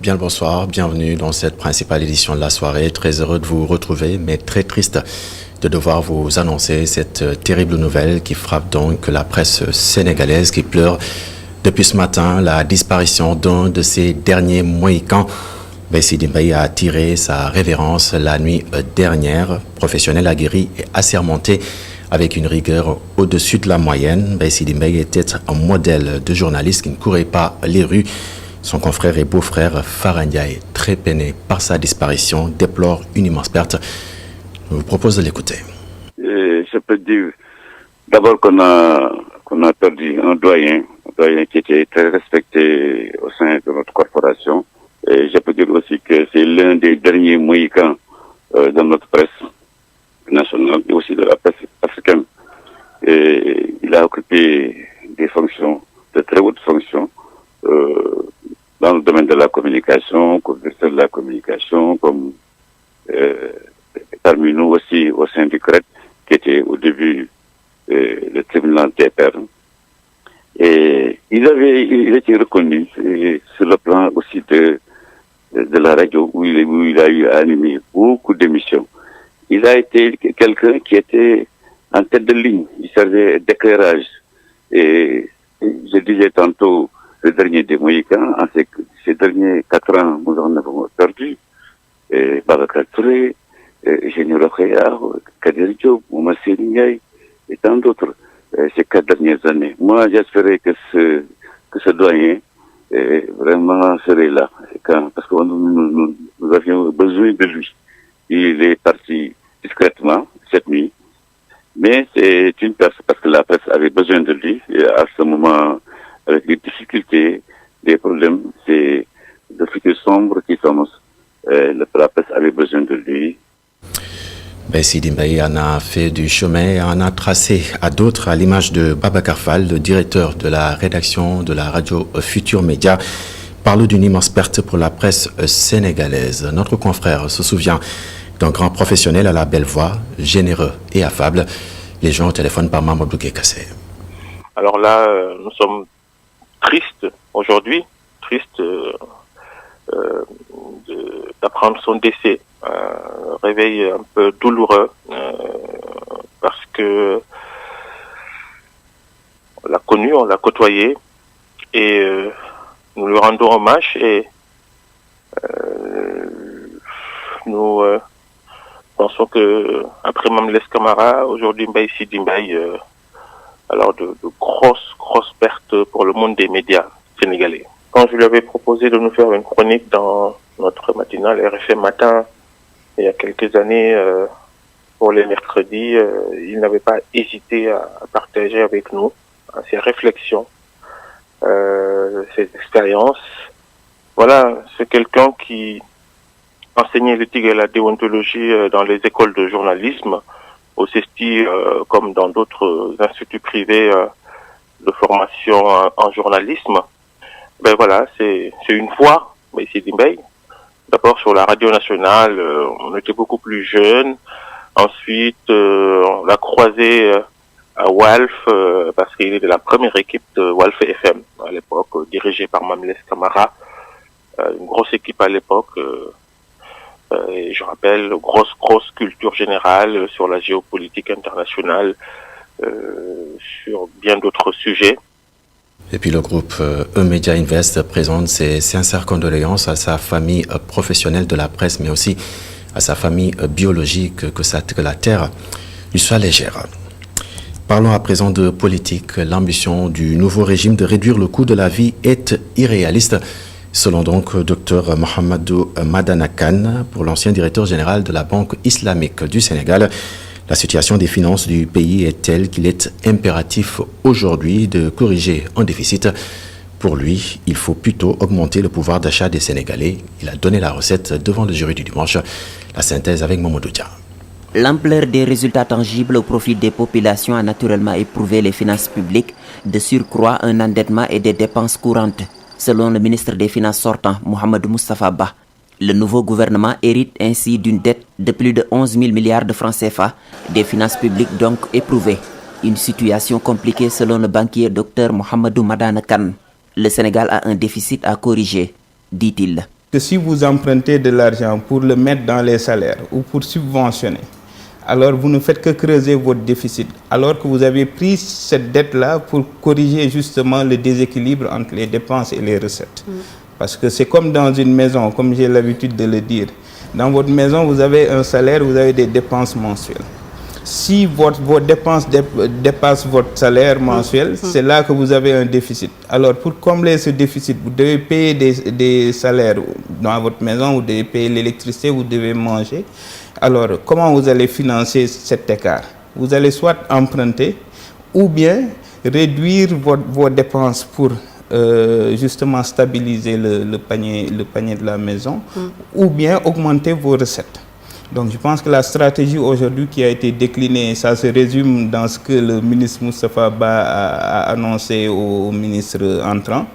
Bien le bonsoir, bienvenue dans cette principale édition de la soirée. Très heureux de vous retrouver, mais très triste de devoir vous annoncer cette terrible nouvelle qui frappe donc la presse sénégalaise qui pleure depuis ce matin la disparition d'un de ses derniers Mohicans. Sidi Mbaye a tiré sa révérence la nuit dernière. Professionnel aguerri et assermenté avec une rigueur au-dessus de la moyenne, Sidi Mbaye était un modèle de journaliste qui ne courait pas les rues. Son confrère et beau-frère Farah Ndiaye, très peiné par sa disparition, déplore une immense perte. Je vous propose de l'écouter. Je peux dire d'abord qu'on a perdu un doyen qui était très respecté au sein de notre corporation. Et je peux dire aussi que c'est l'un des derniers Mohicans dans notre presse nationale et aussi de la presse africaine. Et il a occupé des fonctions, de très hautes fonctions, dans le domaine de la communication, comme directeur de la communication, comme parmi nous aussi au sein du CRED, qui était au début le tribunal des pairs. Et il était reconnu sur le plan aussi de la radio où il a eu à animer beaucoup d'émissions. Il a été quelqu'un qui était en tête de ligne. Il servait d'éclairage. Et je disais tantôt, le dernier des Mohicans, en ces derniers 4 ans, nous en avons perdu. Babacar Touré, Général Rokhaya, Kadir Diop, Oumar Ndiaye et tant d'autres ces 4 dernières années. Moi, j'espérais que ce doyen vraiment serait là. Parce que nous avions besoin de lui. Il est parti discrètement cette nuit. Mais c'est une personne, parce que la presse avait besoin de lui. Et à ce moment, avec les difficultés, les problèmes, c'est le futur sombre qui s'annonce. La presse avait besoin de lui. Sidi Mbaye en a fait du chemin et en a tracé à d'autres, à l'image de Babacar Fall, le directeur de la rédaction de la radio Futur Média, parle d'une immense perte pour la presse sénégalaise. Notre confrère se souvient d'un grand professionnel à la belle voix, généreux et affable. Les gens au téléphone par Mamadou Guekassé. Alors là, nous sommes tristes aujourd'hui, d'apprendre son décès. Réveil un peu douloureux parce que on l'a connu, on l'a côtoyé et nous lui rendons hommage et nous pensons que après Mamles Camara, aujourd'hui Sidi Mbaye, alors de grosses pertes pour le monde des médias sénégalais. Quand je lui avais proposé de nous faire une chronique dans notre matinale RFM Matin, il y a quelques années, pour les mercredis, il n'avait pas hésité à partager avec nous ses réflexions, ses expériences. Voilà, c'est quelqu'un qui enseignait l'éthique et la déontologie dans les écoles de journalisme, au CESTI comme dans d'autres instituts privés de formation en journalisme. Ben voilà, c'est une voix, Sidi Mbaye. D'abord sur la radio nationale, on était beaucoup plus jeunes. Ensuite, on l'a croisé à Walf, parce qu'il est de la première équipe de Walf FM à l'époque, dirigée par Mamles Camara. Une grosse équipe à l'époque. Et je rappelle, grosse culture générale sur la géopolitique internationale, sur bien d'autres sujets. Et puis le groupe E-Media Invest présente ses sincères condoléances à sa famille professionnelle de la presse, mais aussi à sa famille biologique, que la terre lui soit légère. Parlons à présent de politique. L'ambition du nouveau régime de réduire le coût de la vie est irréaliste, selon donc Dr Mohamedou Madana Kane, pour l'ancien directeur général de la Banque islamique du Sénégal. La situation des finances du pays est telle qu'il est impératif aujourd'hui de corriger un déficit. Pour lui, il faut plutôt augmenter le pouvoir d'achat des Sénégalais. Il a donné la recette devant le jury du dimanche. La synthèse avec Momodou Dia. L'ampleur des résultats tangibles au profit des populations a naturellement éprouvé les finances publiques, de surcroît un endettement et des dépenses courantes. Selon le ministre des Finances sortant, Mohamed Moustapha Ba, le nouveau gouvernement hérite ainsi d'une dette de plus de 11 000 milliards de francs CFA, des finances publiques donc éprouvées. Une situation compliquée selon le banquier Dr Mohamedou Madana Kane. Le Sénégal a un déficit à corriger, dit-il. que si vous empruntez de l'argent pour le mettre dans les salaires ou pour subventionner, alors vous ne faites que creuser votre déficit, alors que vous avez pris cette dette-là pour corriger justement le déséquilibre entre les dépenses et les recettes. Parce que c'est comme dans une maison, comme j'ai l'habitude de le dire. Dans votre maison, vous avez un salaire, vous avez des dépenses mensuelles. Si vos dépenses dépassent votre salaire mensuel, c'est là que vous avez un déficit. Alors, pour combler ce déficit, vous devez payer des salaires dans votre maison, vous devez payer l'électricité, vous devez manger. Alors, comment vous allez financer cet écart? Vous allez soit emprunter ou bien réduire vos dépenses pour justement stabiliser le panier de la maison ou bien augmenter vos recettes. Donc je pense que la stratégie aujourd'hui qui a été déclinée, ça se résume dans ce que le ministre Moustapha Ba a annoncé au ministre entrant.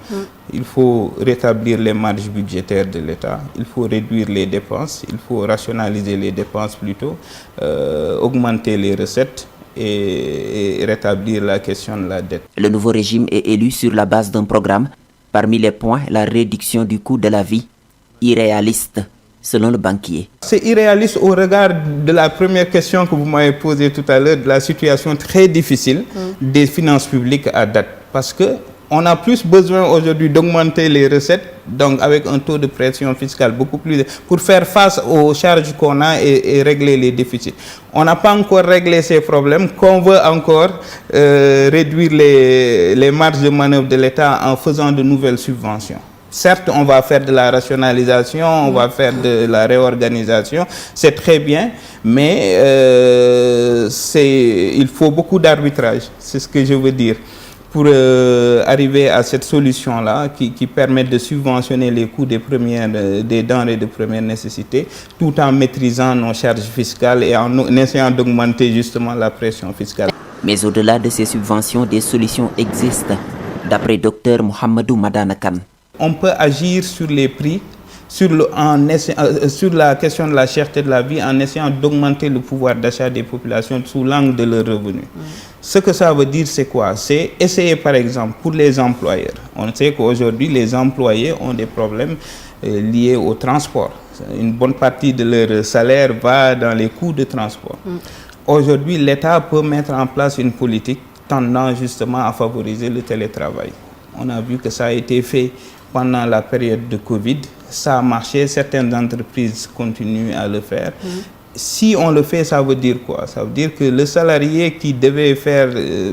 Il faut rétablir les marges budgétaires de l'État, il faut réduire les dépenses, il faut rationaliser les dépenses plutôt, augmenter les recettes et rétablir la question de la dette. Le nouveau régime est élu sur la base d'un programme. Parmi les points, la réduction du coût de la vie, irréaliste, selon le banquier. C'est irréaliste au regard de la première question que vous m'avez posée tout à l'heure, de la situation très difficile des finances publiques à date. Parce qu'on a plus besoin aujourd'hui d'augmenter les recettes, donc avec un taux de pression fiscale beaucoup plus, pour faire face aux charges qu'on a et régler les déficits. On n'a pas encore réglé ces problèmes, qu'on veut encore réduire les marges de manœuvre de l'État en faisant de nouvelles subventions. Certes, on va faire de la rationalisation, on va faire de la réorganisation, c'est très bien, mais il faut beaucoup d'arbitrage, c'est ce que je veux dire, pour arriver à cette solution-là qui permet de subventionner les coûts des denrées de première nécessité, tout en maîtrisant nos charges fiscales et en essayant d'augmenter justement la pression fiscale. Mais au-delà de ces subventions, des solutions existent, d'après Dr Mohamedou Madana Kane. On peut agir sur les prix, sur la question de la cherté de la vie, en essayant d'augmenter le pouvoir d'achat des populations sous l'angle de leurs revenus. Ce que ça veut dire, c'est quoi? C'est essayer, par exemple, pour les employeurs. On sait qu'aujourd'hui, les employés ont des problèmes liés au transport. Une bonne partie de leur salaire va dans les coûts de transport. Aujourd'hui, l'État peut mettre en place une politique tendant justement à favoriser le télétravail. On a vu que ça a été fait pendant la période de Covid, ça a marché, certaines entreprises continuent à le faire. Si on le fait, ça veut dire quoi? Ça veut dire que le salarié qui devait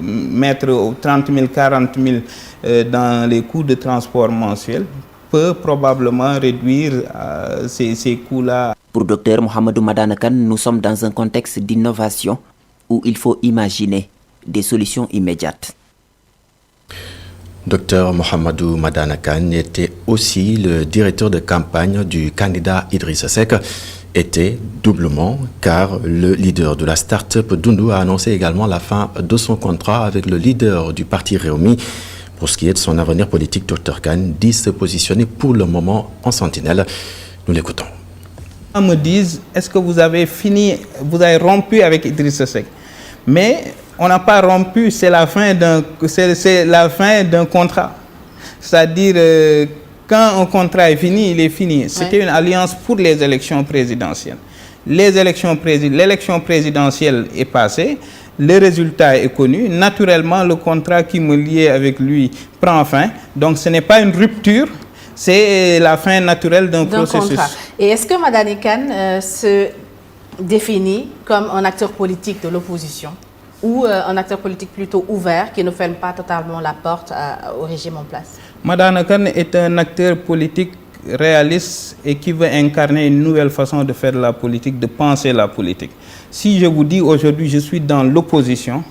mettre 30 000, 40 000 dans les coûts de transport mensuels peut probablement réduire ces coûts-là. Pour Dr Mohamedou Madana Kane, nous sommes dans un contexte d'innovation où il faut imaginer des solutions immédiates. Dr Mohamedou Madana Kane était aussi le directeur de campagne du candidat Idrissa Seck, était doublement car le leader de la start-up Doundou a annoncé également la fin de son contrat avec le leader du parti Rewmi. Pour ce qui est de son avenir politique, Dr Kane dit se positionner pour le moment en sentinelle. Nous l'écoutons. On me dit, est-ce que vous avez rompu avec Idrissa Seck? Mais on n'a pas rompu, c'est la fin d'un contrat. C'est-à-dire, quand un contrat est fini, il est fini. C'était une alliance pour les élections présidentielles. L'élection présidentielle est passée, le résultat est connu. Naturellement, le contrat qui me liait avec lui prend fin. Donc, ce n'est pas une rupture, c'est la fin naturelle d'un processus. Contrat. Et est-ce que Madana Kane se définit comme un acteur politique de l'opposition ou un acteur politique plutôt ouvert qui ne ferme pas totalement la porte au régime en place? Madana Kane est un acteur politique réaliste et qui veut incarner une nouvelle façon de faire la politique, de penser la politique. Si je vous dis aujourd'hui je suis dans l'opposition,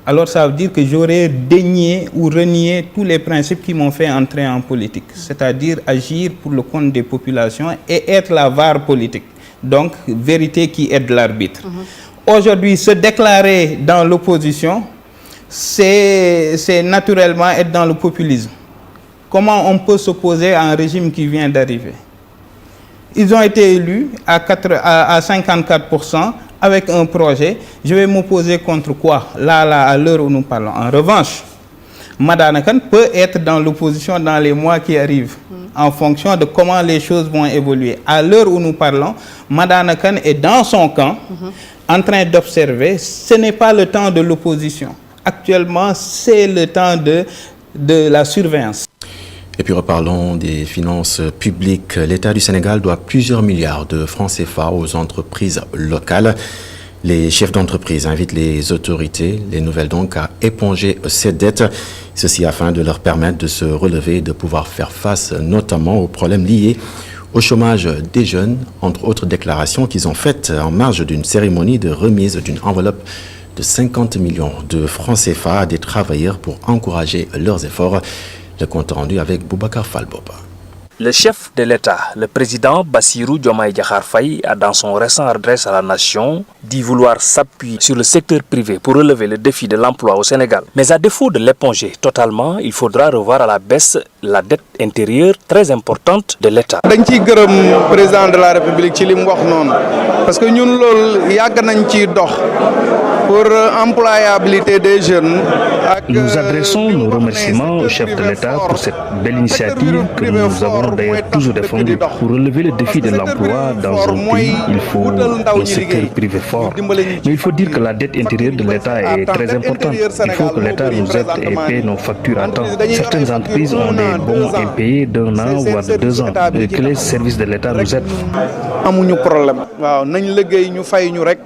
alors ça veut dire que j'aurais dénié ou renié tous les principes qui m'ont fait entrer en politique, c'est-à-dire agir pour le compte des populations et être la VAR politique, donc vérité qui aide l'arbitre. Aujourd'hui, se déclarer dans l'opposition, c'est naturellement être dans le populisme. Comment on peut s'opposer à un régime qui vient d'arriver? Ils ont été élus à 54% avec un projet. Je vais m'opposer contre quoi? Là, à l'heure où nous parlons. En revanche, Madana Kane peut être dans l'opposition dans les mois qui arrivent. en fonction de comment les choses vont évoluer. À l'heure où nous parlons, Madame Kane est dans son camp, en train d'observer. Ce n'est pas le temps de l'opposition. Actuellement, c'est le temps de la surveillance. Et puis reparlons des finances publiques. L'État du Sénégal doit plusieurs milliards de francs CFA aux entreprises locales. Les chefs d'entreprise invitent les autorités, les nouvelles donc, à éponger ces dettes. Ceci afin de leur permettre de se relever et de pouvoir faire face notamment aux problèmes liés au chômage des jeunes, entre autres déclarations qu'ils ont faites en marge d'une cérémonie de remise d'une enveloppe de 50 millions de francs CFA à des travailleurs pour encourager leurs efforts. Le compte rendu avec Boubacar Falboba. Le chef de l'État, le président Bassirou Diomaye Diakhar Faye, a dans son récent adresse à la nation dit vouloir s'appuyer sur le secteur privé pour relever le défi de l'emploi au Sénégal. Mais à défaut de l'éponger totalement, il faudra revoir à la baisse la dette intérieure très importante de l'État. dañ ciy gërëm président de la République ci li mu wax noonu parce que ñun loolu yàgg nañ ci dox pour employabilité des jeunes. Nous adressons nos remerciements au chef de l'État pour cette belle initiative que nous avons d'ailleurs toujours défendue. Pour relever le défi de l'emploi dans un pays, il faut un secteur privé fort. Mais il faut dire que la dette intérieure de l'État est très importante. Il faut que l'État nous aide et paie nos factures à temps. Certaines entreprises ont des bons impayés d'1 an voire de 2 ans. Que les services de l'État nous aident. amuñu problème. waaw nañ liggéey ñu fay ñu rek.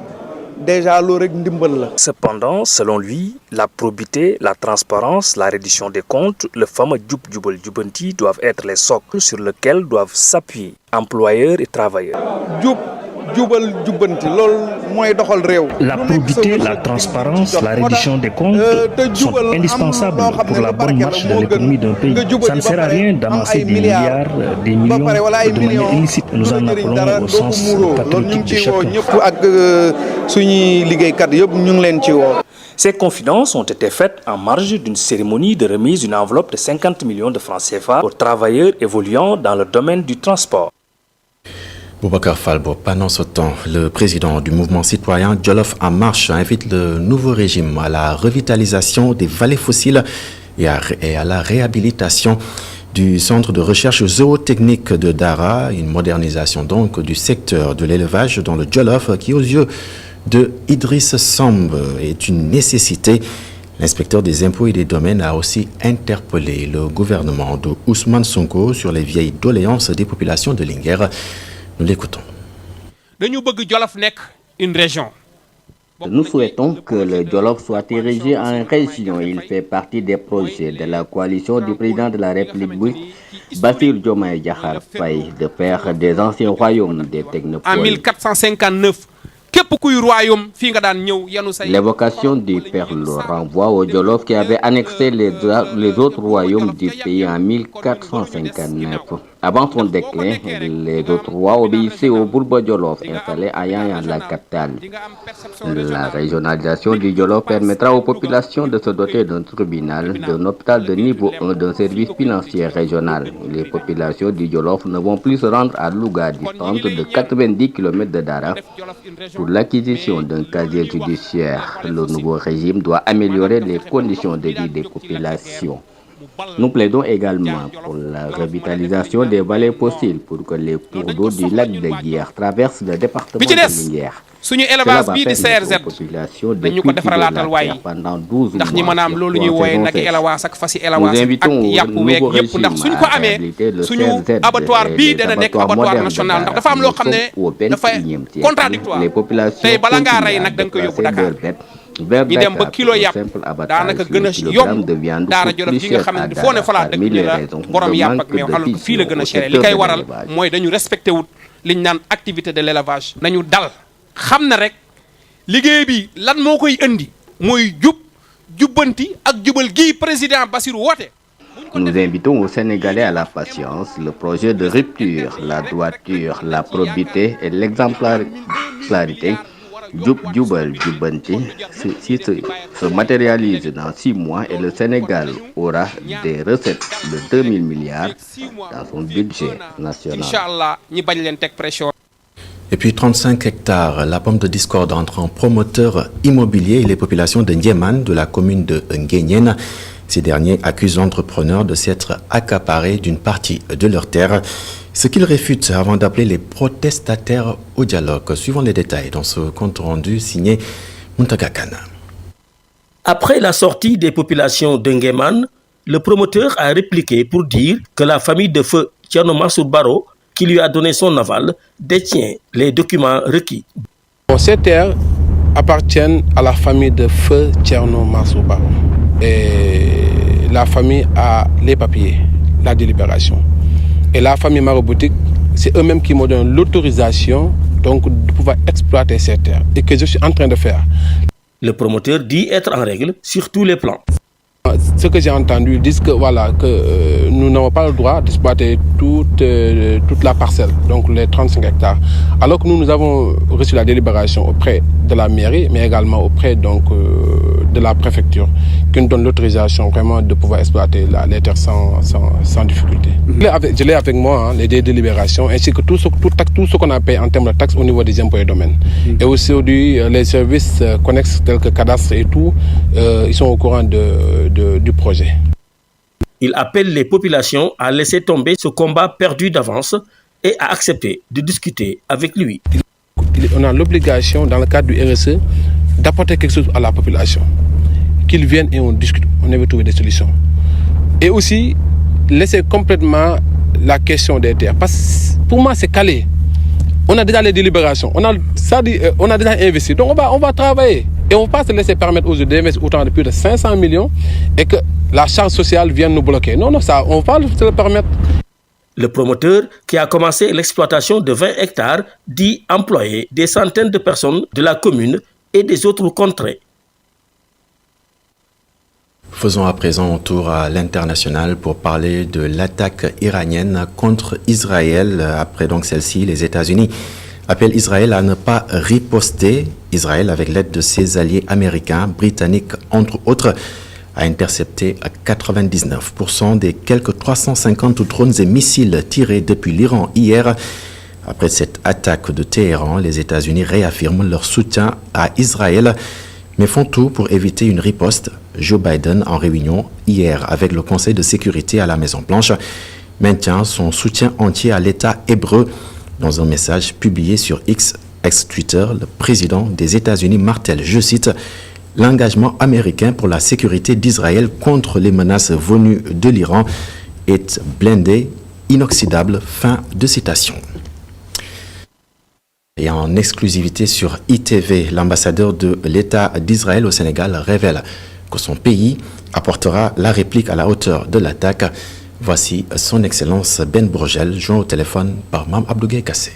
Cependant, selon lui, la probité, la transparence, la reddition des comptes, le fameux Djoub Djoubal Djoubanti doivent être les socles sur lesquels doivent s'appuyer employeurs et travailleurs. La probité, la transparence, la reddition des comptes sont indispensables pour la bonne marche de l'économie d'un pays. Ça ne sert à rien d'amasser des milliards, des millions de manière illicite. Nous en appelons au sens patriotique de chacun. Ces confidences ont été faites en marge d'une cérémonie de remise d'une enveloppe de 50 millions de francs CFA aux travailleurs évoluant dans le domaine du transport. Boubacar Falbo, pendant ce temps, le président du mouvement citoyen Jolof en marche invite le nouveau régime à la revitalisation des vallées fossiles et à la réhabilitation du centre de recherche zootechnique de Dara, une modernisation donc du secteur de l'élevage dans le Jolof qui, aux yeux de Idriss Samb, est une nécessité. L'inspecteur des impôts et des domaines a aussi interpellé le gouvernement de Ousmane Sonko sur les vieilles doléances des populations de Linguère. Nous l'écoutons. Nous souhaitons que le Jolof soit érigé en région. Il fait partie des projets de la coalition du président de la République, Bassirou Diomaye Diakhar Faye, de faire des anciens royaumes des technopoles. En 1459, l'évocation du Perle renvoie au Jolof qui avait annexé les autres royaumes du pays en 1459. Avant son déclin, les autres rois obéissaient au Bourba Jolof installé à Yaya, la capitale. La régionalisation du Jolof permettra aux populations de se doter d'un tribunal, d'un hôpital de niveau 1, d'un service financier régional. Les populations du Jolof ne vont plus se rendre à Louga, distante de 90 km de Dara, pour l'acquisition d'un casier judiciaire. Le nouveau régime doit améliorer les conditions de vie des populations. Nous plaidons également pour la revitalisation des vallées fossiles pour que les cours d'eau du lac de Guiers traversent le département de Linguère. suñu élevage bii di CRZ dañu ko defaralaatal waaye ndax ñi mën a am loolu ñuy wooye nag élevage ak fasi élevage ak yàpp weeg yëpp ndax suñ ko amee suñu abattoir bii dana nekk abattoir national ndax dafa am loo xam ne dafay contradictoire tey bala ngaa rey nag da nga ko yóbbu Dakar ñu dem ba kilo yàpp daanaka gën a yomb Daara Jolof yi nga xam ne foo ne fa laa dëkk ñu la borom yàpp ak meew alors que fii la gën a cher li koy waral mooy dañu respecté wut liñ naan activité de l'élevage nañu dal xam na rek liggéey bi lan moo koy indi mooy jubbanti ak jubal gi président Bassirou woote. Nous invitons aux Sénégalais à la patience, le projet de rupture, la droiture, la probité et l'exemplarité Djoub Djoubal Djoubanti se matérialise dans 6 mois et le Sénégal aura des recettes de 2000 milliards dans son budget national. Inch'Allah, ñi bañ leen teg pression. Et puis 35 hectares, la pomme de discorde entre un promoteur immobilier et les populations de Ndieman, de la commune de Nguéniène. Ces derniers accusent l'entrepreneur de s'être accaparé d'une partie de leurs terres, ce qu'ils réfutent avant d'appeler les protestataires au dialogue. Suivons les détails dans ce compte rendu signé Muntaka Kana. Après la sortie des populations d'Ngeman, le promoteur a répliqué pour dire que la famille de feu Thierno Mansour Baro, qui lui a donné son aval, détient les documents requis. Ces terres appartiennent à la famille de feu Thierno Mansour Baro. Et la famille a les papiers, la délibération. Et la famille maraboutique, c'est eux-mêmes qui me donnent l'autorisation donc, de pouvoir exploiter ces terres. Et que je suis en train de faire. Le promoteur dit être en règle sur tous les plans. Ce que j'ai entendu, ils disent que, nous n'avons pas le droit d'exploiter toute la parcelle, donc les 35 hectares. Alors que nous avons reçu la délibération auprès de la mairie, mais également auprès de la préfecture, qui nous donne l'autorisation vraiment de pouvoir exploiter les terres sans difficulté. Je l'ai avec moi, les délibérations, ainsi que tout ce qu'on a payé en termes de taxes au niveau des impôts et domaines. Et aussi les services connexes tels que cadastre et tout, ils sont au courant du projet. Il appelle les populations à laisser tomber ce combat perdu d'avance et à accepter de discuter avec lui. On a l'obligation, dans le cadre du RSE, d'apporter quelque chose à la population. Qu'ils viennent et on discute, on essaie de trouver des solutions. Et aussi, laisser complètement la question des terres. Parce que pour moi, c'est calé. On a déjà les délibérations, on a déjà investi. Donc on va travailler. Et on ne va pas se laisser permettre aux d'investir autant de plus de 500 millions et que la charge sociale vienne nous bloquer. Non, ça, on va se le permettre. Le promoteur, qui a commencé l'exploitation de 20 hectares, dit employer des centaines de personnes de la commune et des autres contrées. Faisons à présent un tour à l'international pour parler de l'attaque iranienne contre Israël. Après donc celle-ci, les États-Unis appellent Israël à ne pas riposter. Israël, avec l'aide de ses alliés américains, britanniques entre autres, a intercepté 99% des quelques 350 drones et missiles tirés depuis l'Iran hier. Après cette attaque de Téhéran, les États-Unis réaffirment leur soutien à Israël, mais font tout pour éviter une riposte. Joe Biden, en réunion hier avec le Conseil de sécurité à la Maison-Blanche, maintient son soutien entier à l'État hébreu. Dans un message publié sur X, ex-Twitter, le président des États-Unis martèle, je cite, « L'engagement américain pour la sécurité d'Israël contre les menaces venues de l'Iran est blindé, inoxydable ». Fin de citation. Et en exclusivité sur ITV, l'ambassadeur de l'État d'Israël au Sénégal révèle que son pays apportera la réplique à la hauteur de l'attaque. Voici son Excellence Ben Bourgel, joint au téléphone par Mme Abdougué Kassé.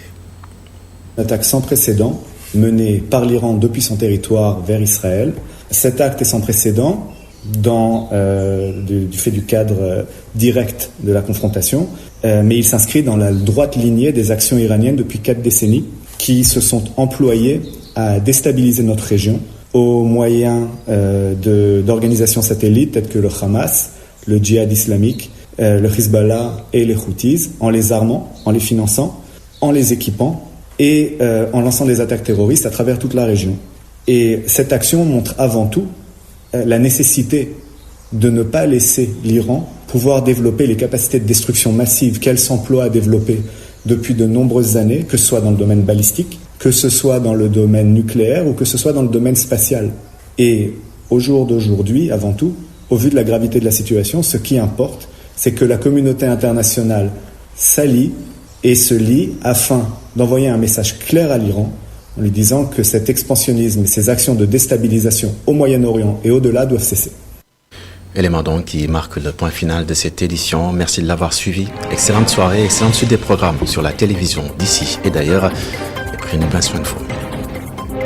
Une attaque sans précédent menée par l'Iran depuis son territoire vers Israël. Cet acte est sans précédent du fait du cadre direct de la confrontation, mais il s'inscrit dans la droite lignée des actions iraniennes depuis 4 décennies qui se sont employées à déstabiliser notre région au moyen d'organisations satellites telles que le Hamas, le djihad islamique, le Hezbollah et les Houthis, en les armant, en les finançant, en les équipant et en lançant des attaques terroristes à travers toute la région. Et cette action montre avant tout la nécessité de ne pas laisser l'Iran pouvoir développer les capacités de destruction massive qu'elle s'emploie à développer depuis de nombreuses années, que ce soit dans le domaine balistique, que ce soit dans le domaine nucléaire ou que ce soit dans le domaine spatial. Et au jour d'aujourd'hui, avant tout, au vu de la gravité de la situation, ce qui importe, c'est que la communauté internationale s'allie et se lie afin d'envoyer un message clair à l'Iran en lui disant que cet expansionnisme et ces actions de déstabilisation au Moyen-Orient et au-delà doivent cesser. Élément donc qui marque le point final de cette édition. Merci de l'avoir suivi. Excellente soirée, excellente suite des programmes sur la télévision d'ici et d'ailleurs. Et prenez bien soin de vous.